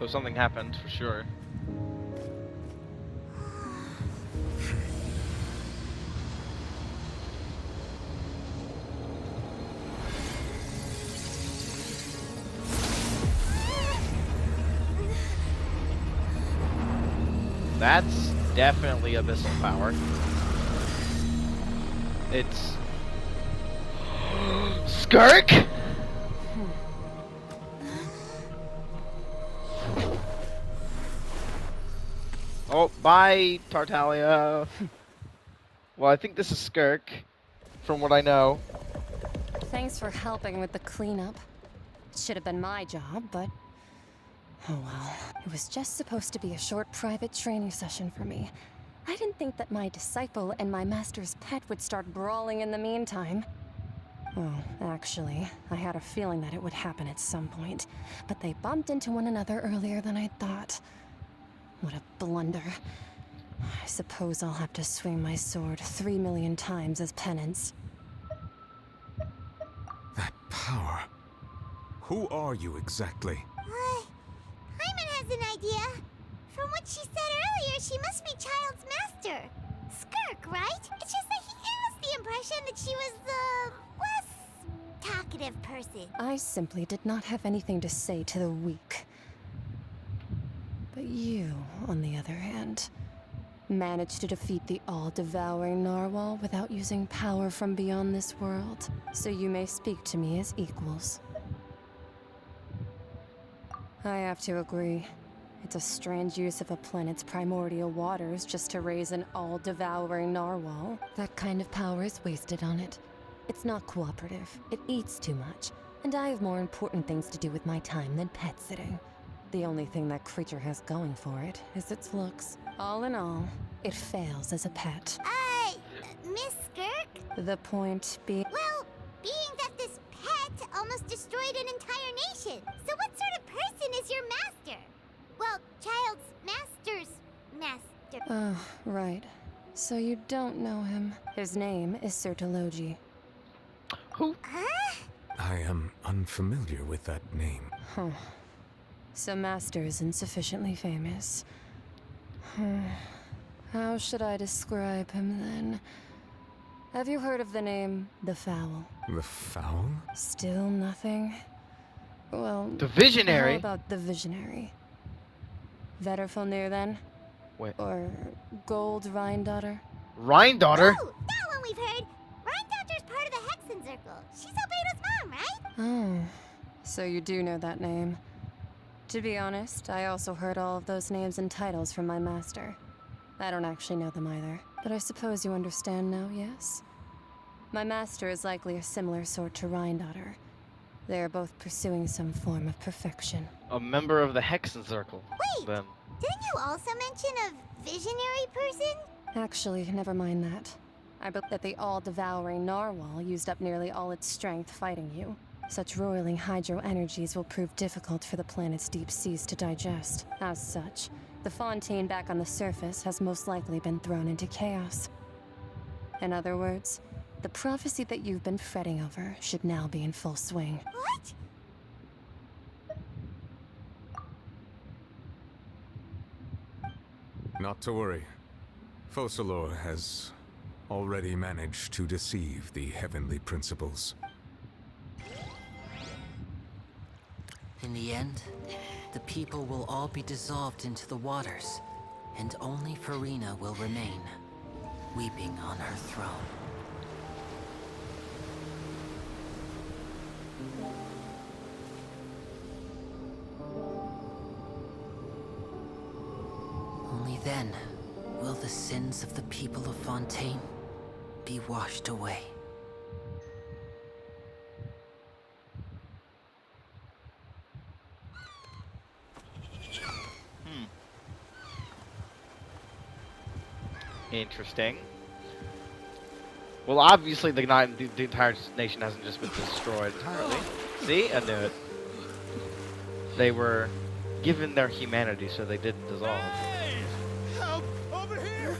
So something happened for sure. That's definitely abyssal power. It's Skirk? Oh, bye, Tartaglia. Well, I think this is Skirk, from what I know. Thanks for helping with the cleanup. It should have been my job, but... oh well. It was just supposed to be a short private training session for me. I didn't think that my disciple and my master's pet would start brawling in the meantime. Well, actually, I had a feeling that it would happen at some point, but they bumped into one another earlier than I thought. What a blunder. I suppose I'll have to swing my sword 3 million times as penance. That power. Who are you exactly? Hyman has an idea. From what she said earlier, she must be Childe's master. Skirk, right? It's just that he gave us the impression that she was the less talkative person. I simply did not have anything to say to the weak. But you, on the other hand, managed to defeat the all-devouring narwhal without using power from beyond this world. So you may speak to me as equals. I have to agree. It's a strange use of a planet's primordial waters just to raise an all-devouring narwhal. That kind of power is wasted on it. It's not cooperative. It eats too much. And I have more important things to do with my time than pet sitting. The only thing that creature has going for it is its looks. All in all, it fails as a pet. Miss Skirk? The point being... Well, being that this pet almost destroyed an entire nation. So what sort of person is your master? Well, Childe's master's master. Oh, right. So you don't know him. His name is Sertologi. Who? Huh? I am unfamiliar with that name. Huh. So Master is insufficiently famous. How should I describe him then? Have you heard of the name The Fowl? The Fowl? Still nothing? Well, The Visionary? how about the Visionary? Vetterfulnir then? Wait. Or Gold Rhine-daughter? Rhine-daughter? Oh, that one we've heard. Rhine-daughter's part of the Hexen Circle. She's Albedo's mom, right? Oh, so you do know that name. To be honest, I also heard all of those names and titles from my master. I don't actually know them either, but I suppose you understand now, yes? My master is likely a similar sort to Rhine-daughter. They are both pursuing some form of perfection. A member of the Hexen Circle. Wait, Then. didn't you also mention a visionary person? Actually, never mind that. I bet that the all-devouring narwhal used up nearly all its strength fighting you. Such roiling hydro energies will prove difficult for the planet's deep seas to digest. As such, the Fontaine back on the surface has most likely been thrown into chaos. In other words, the prophecy that you've been fretting over should now be in full swing. What? Not to worry. Focalor has already managed to deceive the heavenly principles. In the end, the people will all be dissolved into the waters, and only Farina will remain, weeping on her throne. Only then will the sins of the people of Fontaine be washed away. Interesting. Well, obviously the entire nation hasn't just been destroyed entirely. See? I knew it. They were given their humanity, so they didn't dissolve. Hey! Help! Over here!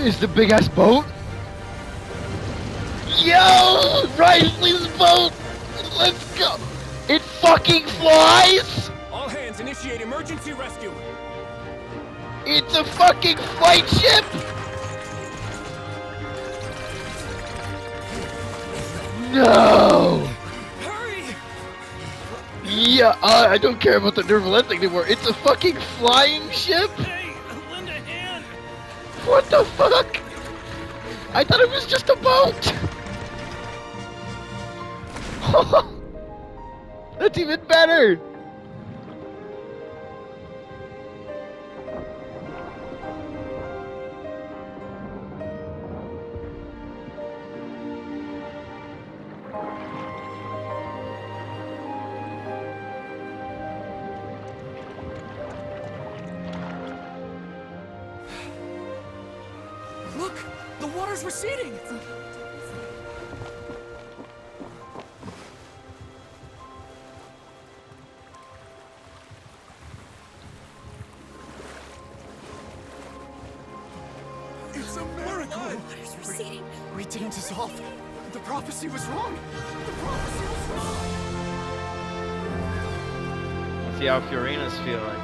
Is the big ass boat? Yo! Riley's boat! Let's go! It fucking flies! All hands, initiate emergency rescue. It's a fucking flight ship! No! Hurry! Yeah, I don't care about the nerval ending anymore. It's a fucking flying ship? Hey, lend a hand. What the fuck? I thought it was just a boat! That's even better! Look, the water's receding. It's a miracle. Water's receding. We didn't dissolve. The prophecy was wrong. The prophecy was wrong. Let's see how Fiorina's feeling.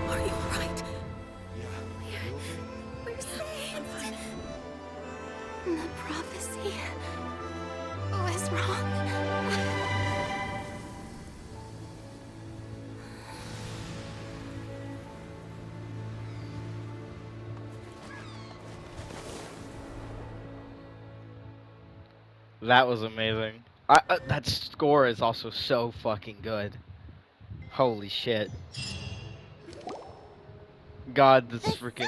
Are you alright? We're saved. The prophecy was wrong. That was amazing. That score is also so fucking good. Holy shit. God, this freaking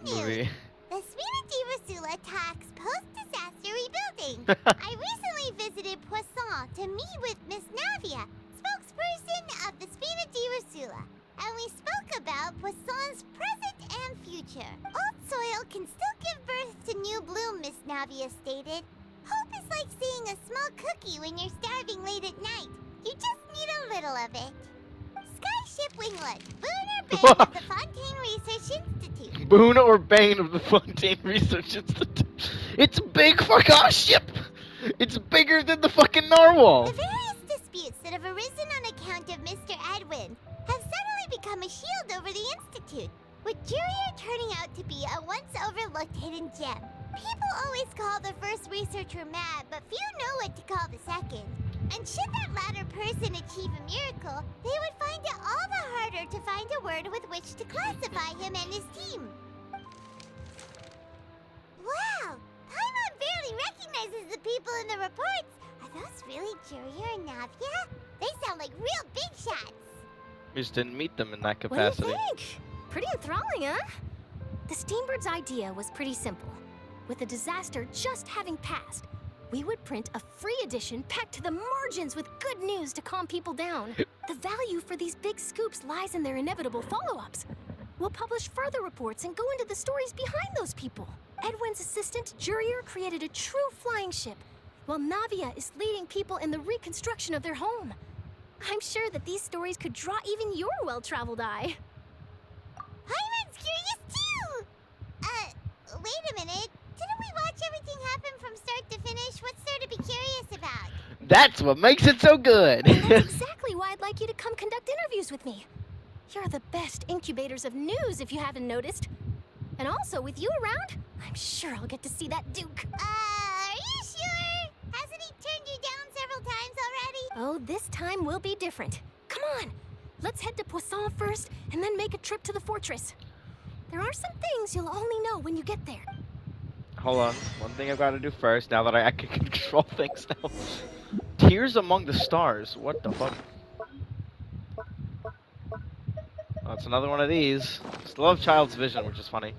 movie. The Spina di Rosula talks post-disaster rebuilding. I recently visited Poisson to meet with Miss Navia, spokesperson of the Spina di Rosula, and we spoke about Poisson's present and future. Old soil can still give birth to new bloom, Miss Navia stated. Hope is like seeing a small cookie when you're starving late at night. You just need a little of it. Skyship Winglet, Booner Bay of the Fontaine Research Institute. Boone or Bane of the Fontaine Research Institute. It's a big fuck off ship! It's bigger than the fucking narwhal! The various disputes that have arisen on account of Mr. Edwin have suddenly become a shield over the Institute, with Jurier turning out to be a once overlooked hidden gem. People always call the first researcher mad, but few know what to call the second. And should that latter person achieve a miracle, they would find it all the harder to find a word with which to classify him and his team. Wow! Paimon barely recognizes the people in the reports. Are those really Jurier and Navia? They sound like real big shots. We just didn't meet them in that What do you capacity. think? Pretty enthralling, huh? The Steambird's idea was pretty simple. With the disaster just having passed, we would print a free edition packed to the margins with good news to calm people down. The value for these big scoops lies in their inevitable follow-ups. We'll publish further reports and go into the stories behind those people. Edwin's assistant, Jurier, created a true flying ship, while Navia is leading people in the reconstruction of their home. I'm sure that these stories could draw even your well-traveled eye. Paimon's curious too! Wait a minute. Didn't we watch everything happen from start to finish? What's there to be curious about? That's what makes it so good! That's exactly why I'd like you to come conduct interviews with me. You're the best incubators of news, if you haven't noticed. And also, with you around, I'm sure I'll get to see that Duke. Are you sure? Hasn't he turned you down several times already? Oh, this time will be different. Come on, let's head to Poisson first, and then make a trip to the fortress. There are some things you'll only know when you get there. Hold on. One thing I've got to do first, now that I can control things now. Tears Among the Stars. What the fuck? Oh, it's another one of these. Still love Child's Vision, which is funny.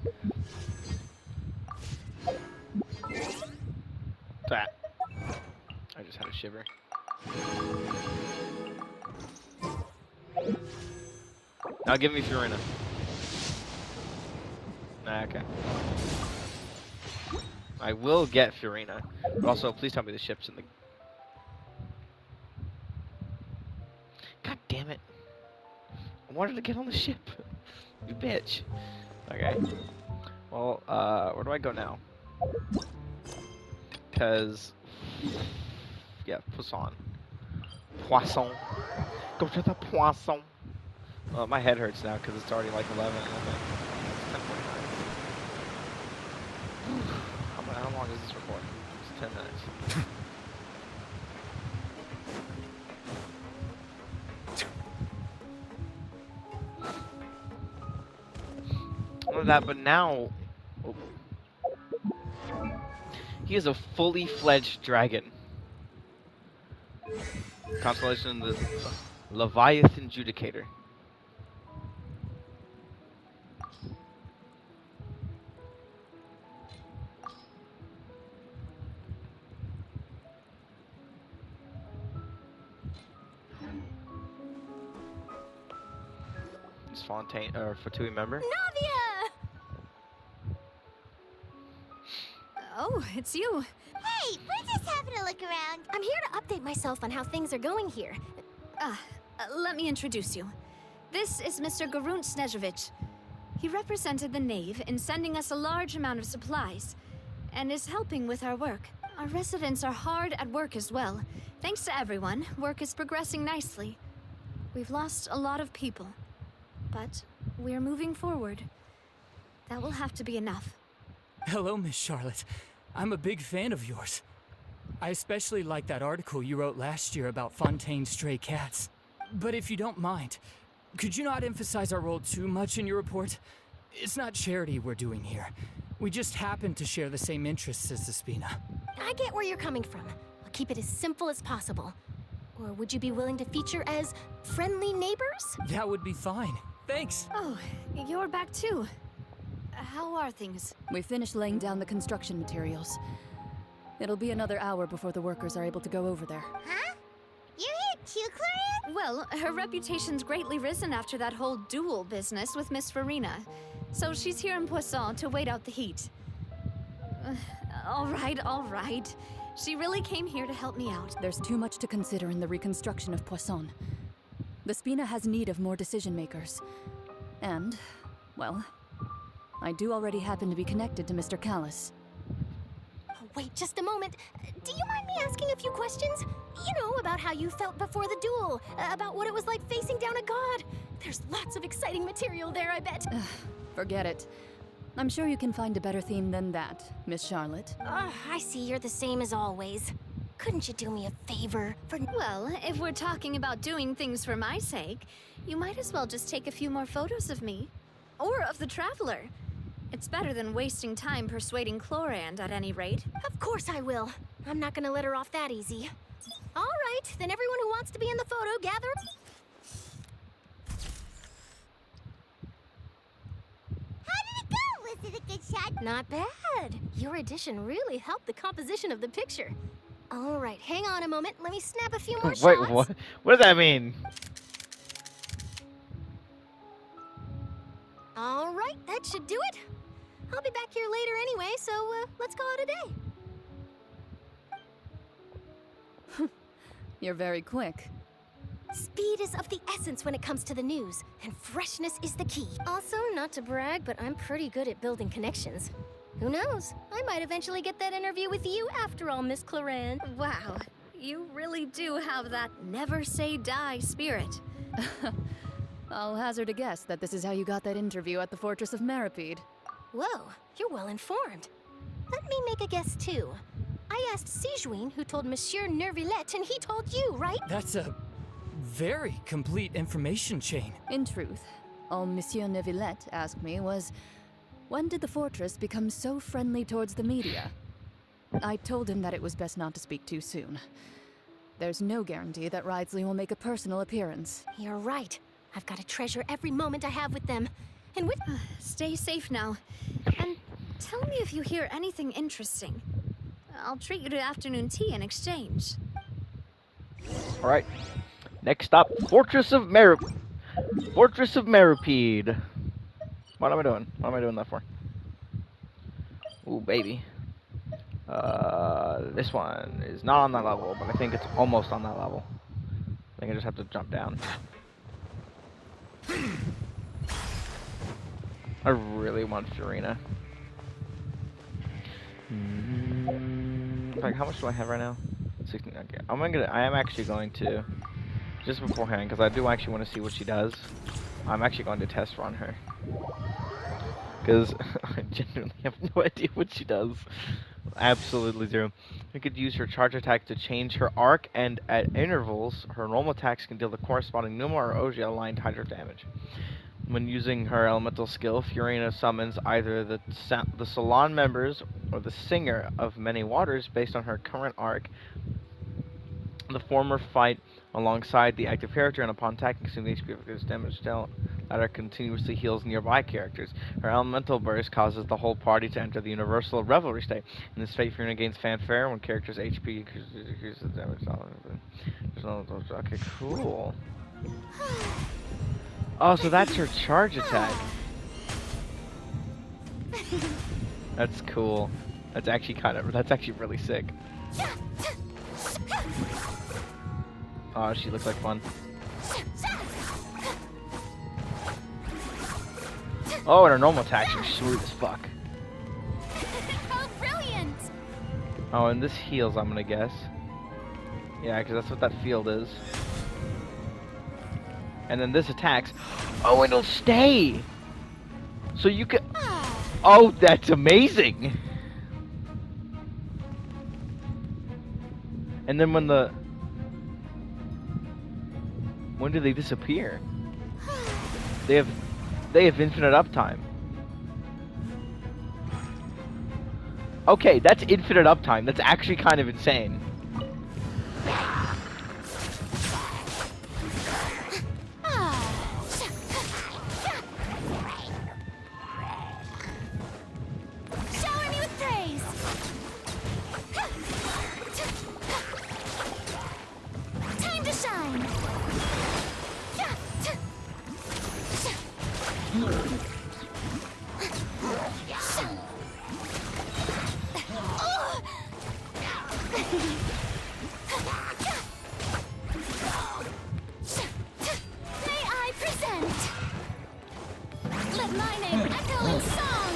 That. I just had a shiver. Now give me Fiorina. Nah, okay. I will get Fiorina. But also, please tell me the ship's in the... God damn it. I wanted to get on the ship. You bitch. Okay. Well, where do I go now? Because... Yeah, Poisson. Poisson. Go to the Poisson. My head hurts now because it's already like 11. Okay. It's 10:49. How long is this recording? It's 10 minutes. Not that, but now... Oh. He is a fully fledged dragon. Constellation of the Leviathan Judicator. It's Fontaine, or Fatui member. Navia! Oh, it's you. Hey, we're just having a look around. I'm here to update myself on how things are going here. Let me introduce you. This is Mr. Garunt Snežević. He represented the Knave in sending us a large amount of supplies, and is helping with our work. Our residents are hard at work as well. Thanks to everyone, work is progressing nicely. We've lost a lot of people, but we're moving forward. That will have to be enough. Hello, Miss Charlotte. I'm a big fan of yours. I especially like that article you wrote last year about Fontaine's stray cats. But if you don't mind, could you not emphasize our role too much in your report? It's not charity we're doing here. We just happen to share the same interests as the Spina. I get where you're coming from. I'll keep it as simple as possible. Or would you be willing to feature as friendly neighbors? That would be fine. Thanks. Oh, you're back too. How are things? We finished laying down the construction materials. It'll be another hour before the workers are able to go over there. Huh? You're here too, Clarion? Well, her reputation's greatly risen after that whole duel business with Miss Farina. So she's here in Poisson to wait out the heat. All right. She really came here to help me out. There's too much to consider in the reconstruction of Poisson. The Spina has need of more decision makers. And, well, I do already happen to be connected to Mr. Callis. Oh, wait just a moment. Do you mind me asking a few questions? You know, about how you felt before the duel, about what it was like facing down a god. There's lots of exciting material there, I bet. Forget it. I'm sure you can find a better theme than that, Miss Charlotte. I see you're the same as always. Couldn't you do me a favor for... Well, if we're talking about doing things for my sake, you might as well just take a few more photos of me. Or of the Traveler. It's better than wasting time persuading Chlorand at any rate. Of course I will. I'm not gonna let her off that easy. All right, then everyone who wants to be in the photo, gather... How did it go? Was it a good shot? Not bad. Your addition really helped the composition of the picture. All right, hang on a moment. Let me snap a few more shots. Wait, what? What does that mean? All right, that should do it. I'll be back here later anyway, so let's call it a day. You're very quick. Speed is of the essence when it comes to the news, and freshness is the key. Also, not to brag, but I'm pretty good at building connections. Who knows? I might eventually get that interview with you after all, Miss Cloran. Wow, you really do have that never say die spirit. I'll hazard a guess that this is how you got that interview at the Fortress of Meripede. Whoa, you're well informed. Let me make a guess too. I asked Sijuin, who told Monsieur Nervillet, and he told you, right? That's a very complete information chain. In truth, all Monsieur Neuvillette asked me was, when did the fortress become so friendly towards the media? I told him that it was best not to speak too soon. There's no guarantee that Ridesley will make a personal appearance. You're right. I've got to treasure every moment I have with them. And with... Stay safe now. And tell me if you hear anything interesting. I'll treat you to afternoon tea in exchange. Alright. Next stop, Fortress of Meripede. What am I doing? What am I doing that for? Ooh, baby. This one is not on that level, but I think it's almost on that level. I think I just have to jump down. I really want Furina. In fact, how much do I have right now? 16. Okay, I am actually going to, just beforehand, because I do actually want to see what she does. I'm actually going to test run her, because I genuinely have no idea what she does. Absolutely zero. You could use her charge attack to change her arc, and at intervals, her normal attacks can deal the corresponding Numa or Oja aligned hydro damage. When using her elemental skill, Furina summons either the Salon members or the Singer of Many Waters based on her current arc. The former fight alongside the active character, and upon attacking, consuming HP of this damage, that continuously heals nearby characters. Her elemental burst causes the whole party to enter the universal revelry state. In this fate, Furina gains fanfare when characters' HP increases the damage. Okay, cool. Oh, so that's her charge attack. That's cool. That's actually really sick. Oh, she looks like fun. Oh, and her normal attacks are sweet as fuck. Oh, brilliant! Oh, and this heals, I'm gonna guess. Yeah, because that's what that field is. And then this attacks. Oh, and it'll stay! So you can... Oh, that's amazing! And then when do they disappear? They have infinite uptime. Okay, that's infinite uptime. That's actually kind of insane. Shower me with praise! Time to shine! May I present? Let my name echo in song!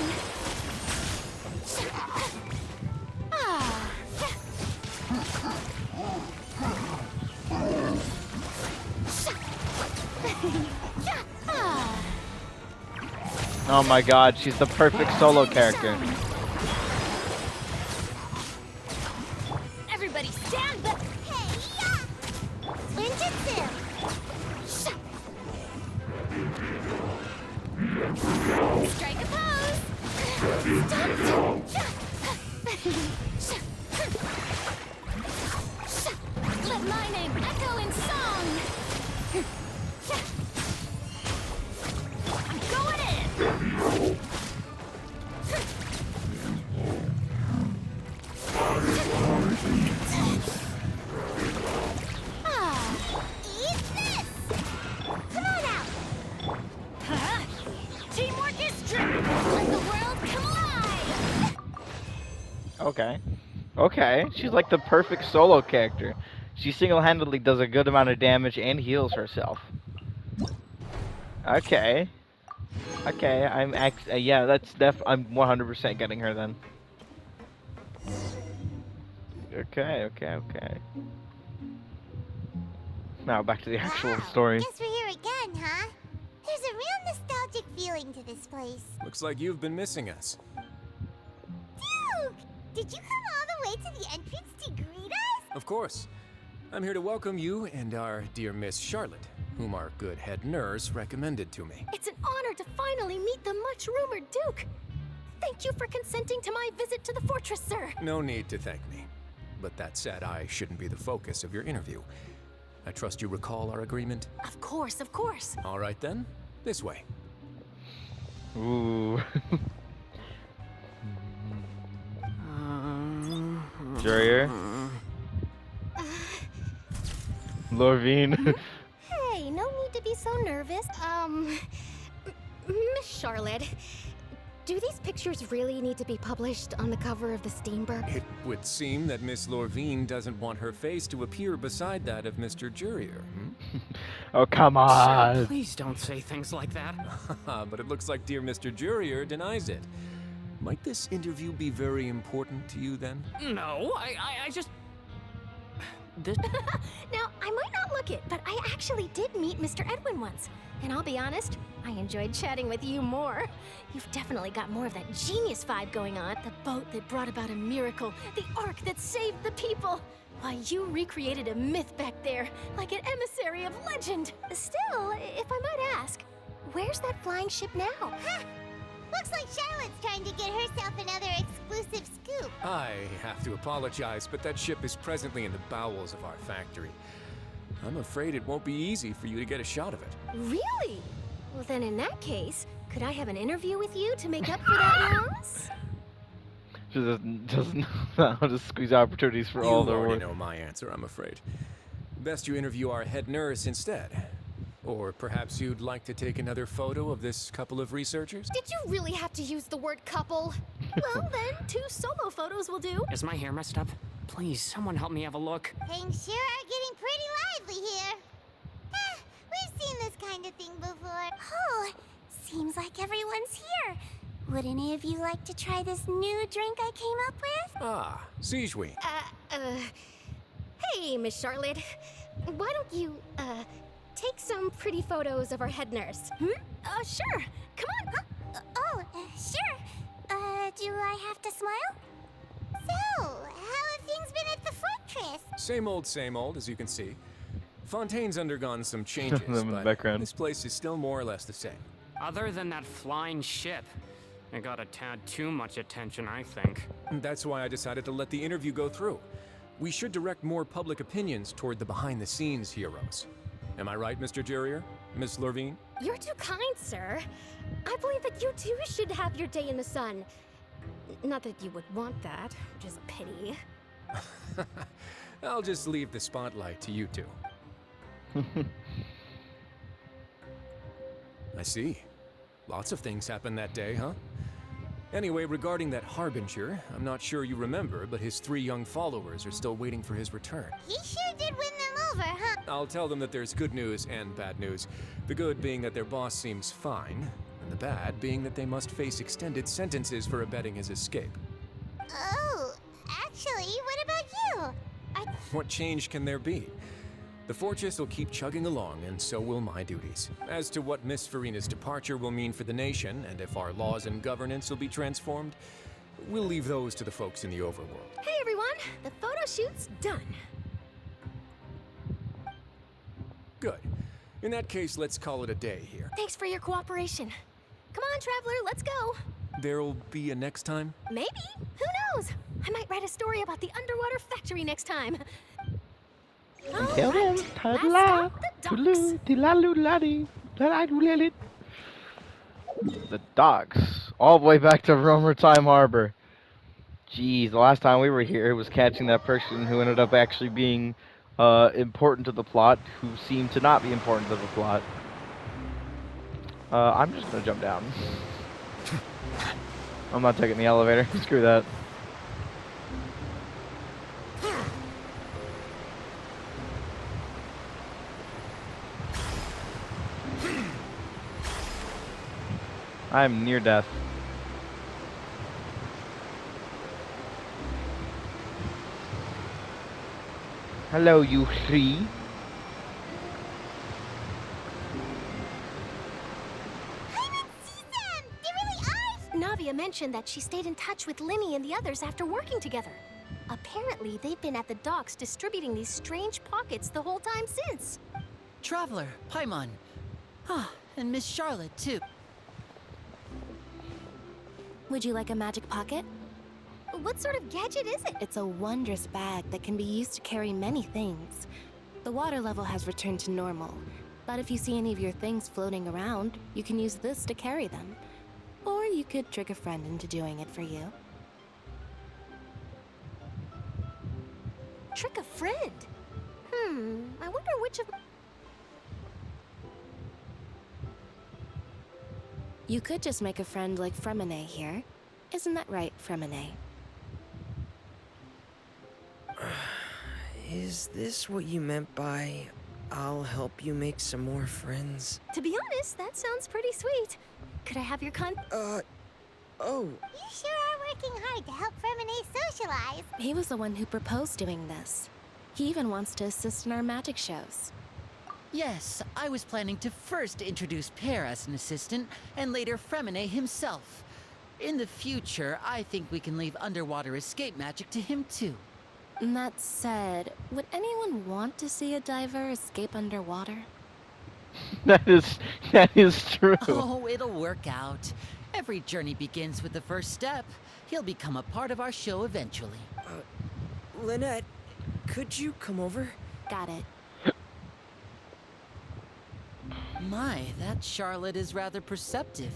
Oh my god, she's the perfect solo character. Everybody stand back! Hey, yeah! Ninjutsu! Strike a pose! Let my name echo in song! I'm going in! Eat this! Come on out! Teamwork is strength! Let the world collide! Okay. Okay, she's like the perfect solo character. She single-handedly does a good amount of damage and heals herself. Okay. Okay, yeah, I'm 100% getting her then. Okay. Now back to the actual Wow, story. Guess we're here again, huh? There's a real nostalgic feeling to this place. Looks like you've been missing us. Duke! Did you come all the way to the entrance to greet us? Of course. I'm here to welcome you and our dear Miss Charlotte, whom our good head nurse recommended to me. It's an honor to finally meet the much-rumored Duke. Thank you for consenting to my visit to the fortress, sir. No need to thank me. But that said, I shouldn't be the focus of your interview. I trust you recall our agreement? Of course, of course. All right then, this way. Ooh. Jurier? Lorvine? Hey, no need to be so nervous. Miss Charlotte, Do these pictures really need to be published on the cover of the Steamberg? It would seem that Miss Lorvine doesn't want her face to appear beside that of Mr. Jurier. Oh, come Sir, on. please don't say things like that. But it looks like dear Mr. Jurier denies it. Might this interview be very important to you then? No, I just... This... Now, I might not look it, but I actually did meet Mr. Edwin once. And I'll be honest, I enjoyed chatting with you more. You've definitely got more of that genius vibe going on. The boat that brought about a miracle, the ark that saved the people. Why, you recreated a myth back there, like an emissary of legend. Still, if I might ask, where's that flying ship now? Huh. Looks like Charlotte's trying to get herself another exclusive scoop. I have to apologize, but that ship is presently in the bowels of our factory. I'm afraid it won't be easy for you to get a shot of it. Really? Well, then in that case, could I have an interview with you to make up for that loss? She doesn't know how to squeeze opportunities for all You their already work. know my answer, I'm afraid. Best you interview our head nurse instead. Or perhaps you'd like to take another photo of this couple of researchers? Did you really have to use the word couple? Well, then, 2 solo photos will do. Is my hair messed up? Please, someone help me have a look. Things sure are getting pretty lively here. We've seen this kind of thing before. Oh, seems like everyone's here. Would any of you like to try this new drink I came up with? Ah, Sijui. Hey, Miss Charlotte. Why don't you, take some pretty photos of our head nurse? Sure. Come on. Sure. Do I have to smile? So, how have things been at the fortress? Same old, as you can see. Fontaine's undergone some changes, Them in the but background. this place is still more or less the same. Other than that flying ship, it got a tad too much attention, I think. That's why I decided to let the interview go through. We should direct more public opinions toward the behind-the-scenes heroes. Am I right, Mr. Jurier? Miss Lorvine? You're too kind, sir. I believe that you too should have your day in the sun. Not that you would want that, which is a pity. I'll just leave the spotlight to you two. I see. Lots of things happened that day, huh? Anyway, regarding that Harbinger, I'm not sure you remember, but his 3 young followers are still waiting for his return. He sure did win them over, huh? I'll tell them that there's good news and bad news. The good being that their boss seems fine, and the bad being that they must face extended sentences for abetting his escape. Oh, actually, what about you? What change can there be? The fortress will keep chugging along, and so will my duties. As to what Miss Farina's departure will mean for the nation, and if our laws and governance will be transformed, we'll leave those to the folks in the overworld. Hey everyone, the photo shoot's done. Good. In that case, let's call it a day here. Thanks for your cooperation. Come on, Traveler, let's go. There'll be a next time? Maybe. Who knows? I might write a story about the underwater factory next time. Tell them, Last ta-la, stop, the toodaloo, docks. tilalu-ladi, la-la-doo-lili. The docks, all the way back to Romer Time Harbor. Jeez, the last time we were here, it was catching that person who ended up actually being important to the plot, who seemed to not be important to the plot. I'm just gonna jump down. I'm not taking the elevator. Screw that. I'm near death. Hello, you three. Navia mentioned that she stayed in touch with Linny and the others after working together. Apparently, they've been at the docks distributing these strange pockets the whole time since. Traveler, Paimon. And Miss Charlotte, too. Would you like a magic pocket? What sort of gadget is it? It's a wondrous bag that can be used to carry many things. The water level has returned to normal, but if you see any of your things floating around, you can use this to carry them. Or you could trick a friend into doing it for you. Trick a friend? I wonder which of... You could just make a friend like Fremine here. Isn't that right, Fremine? Is this what you meant by, I'll help you make some more friends? To be honest, that sounds pretty sweet. Could I have your Oh. You sure are working hard to help Fremine socialize. He was the one who proposed doing this. He even wants to assist in our magic shows. Yes, I was planning to first introduce Pear as an assistant, and later Fremine himself. In the future, I think we can leave underwater escape magic to him too. That said, would anyone want to see a diver escape underwater? That is true. Oh, it'll work out. Every journey begins with the first step. He'll become a part of our show eventually. Lynette, could you come over? Got it. My, that Charlotte is rather perceptive.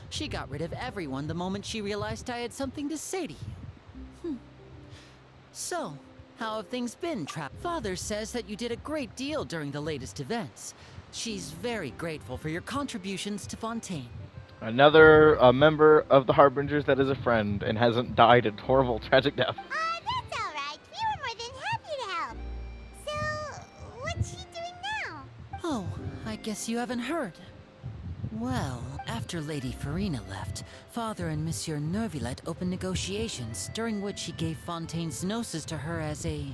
She got rid of everyone the moment she realized I had something to say to you. So, how have things been, Trap? Father says that you did a great deal during the latest events. She's very grateful for your contributions to Fontaine. Another member of the Harbingers that is a friend and hasn't died a horrible, tragic death. That's alright. We were more than happy to help. So, what's she doing now? Oh, I guess you haven't heard. Well, after Lady Farina left, Father and Monsieur Neuvillette opened negotiations, during which he gave Fontaine's gnosis to her as a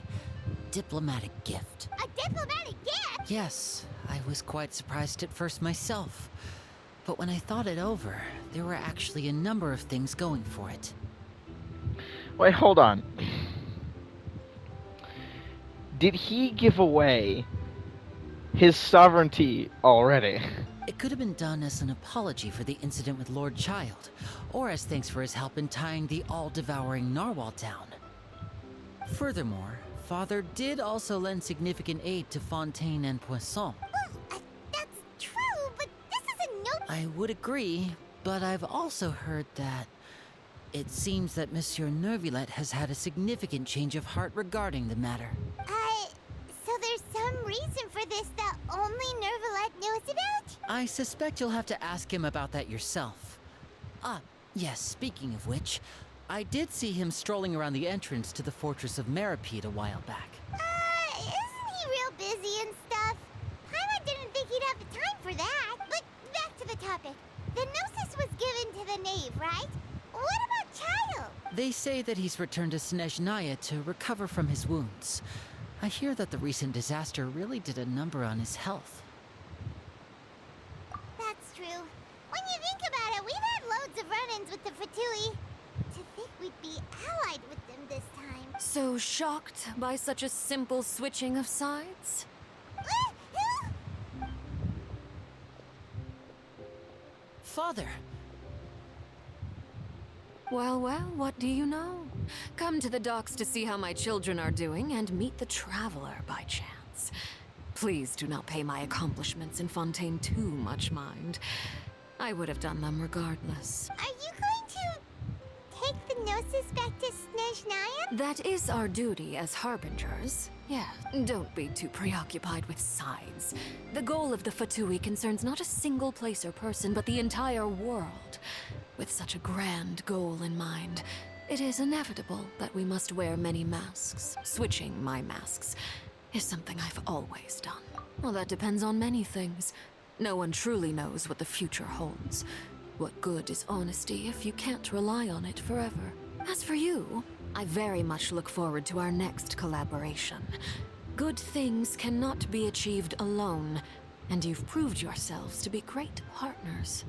diplomatic gift. A diplomatic gift? Yes, I was quite surprised at first myself. But when I thought it over, there were actually a number of things going for it. Wait, hold on. Did he give away his sovereignty already? It could have been done as an apology for the incident with Lord Childe, or as thanks for his help in tying the all-devouring narwhal down. Furthermore, Father did also lend significant aid to Fontaine and Poisson. Well, that's true, but this is a no... I would agree, but I've also heard that it seems that Monsieur Neuvillette has had a significant change of heart regarding the matter. So there's some reason for this that only Neuvillette knows about? I suspect you'll have to ask him about that yourself. Ah, yes, speaking of which, I did see him strolling around the entrance to the Fortress of Meripede a while back. Isn't he real busy and stuff? Paimon didn't think he'd have the time for that. But back to the topic. The Gnosis was given to the knave, right? What about Childe? They say that he's returned to Snezhnaya to recover from his wounds. I hear that the recent disaster really did a number on his health. That's true. When you think about it, we've had loads of run-ins with the Fatui. To think we'd be allied with them this time. So shocked by such a simple switching of sides? Father! Well, what do you know? Come to the docks to see how my children are doing and meet the Traveler by chance. Please do not pay my accomplishments in Fontaine too much mind. I would have done them regardless. Are you going to take the Gnosis back to Snezhnaya? That is our duty as Harbingers. Yeah, don't be too preoccupied with sides. The goal of the Fatui concerns not a single place or person, but the entire world. With such a grand goal in mind, it is inevitable that we must wear many masks. Switching my masks is something I've always done. Well, that depends on many things. No one truly knows what the future holds. What good is honesty if you can't rely on it forever? As for you, I very much look forward to our next collaboration. Good things cannot be achieved alone, and you've proved yourselves to be great partners.